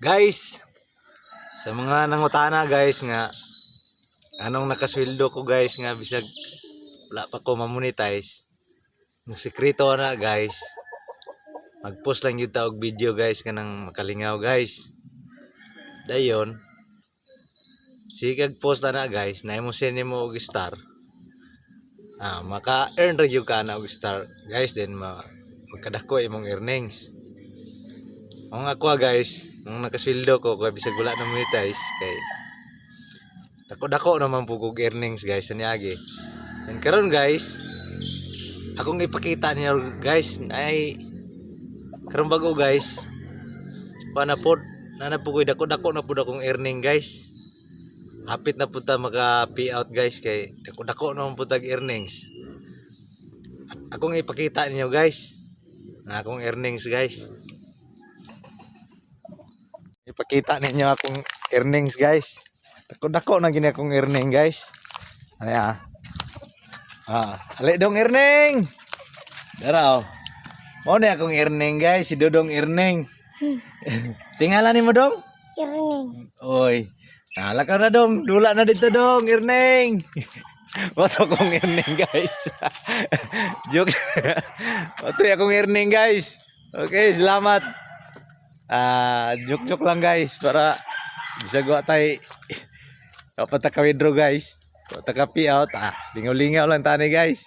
Guys, sa mga nangutana guys nga anong nakasweldo ko guys nga bisag wala pa ko mamonetize. Ang sekreto na guys. Mag-post lang yun ta og video guys kanang makalingaw guys. Dayon sikag post na guys, na mo send mo og star. Maka-earn ra gyud ka na og star guys, then magkadako imong earnings. Ang ako guys, nung nakasweldo ko kay bisag wala na monetize kay dako-dako naman po kog earnings guys aniagi. And karon guys, akong ipakita niyo guys ay karon bago guys. Panapod na po koy dako-dako na pud akong earning guys. Hapit na pud ta maka-pay out guys kay dako-dako naman pud tag earnings. Akong ipakita niyo guys na akong earnings guys. Ipakita ninyo akong earnings guys. Dako-dako na gini akong earning guys. Ani ali dong earning. Dara oh. Mo ni akong earning guys, si Dodong earning. Singalan nimo dong? Earning. Oy. Nala ka na dong, dula na dito dong earning. Wato akong earning guys. Joke. Wato akong earning guys. Okay, salamat. Joke lang guys para bisa gua tay kapag taka withdraw guys, kapag taka pay out, lingaw-lingaw lang tani guys.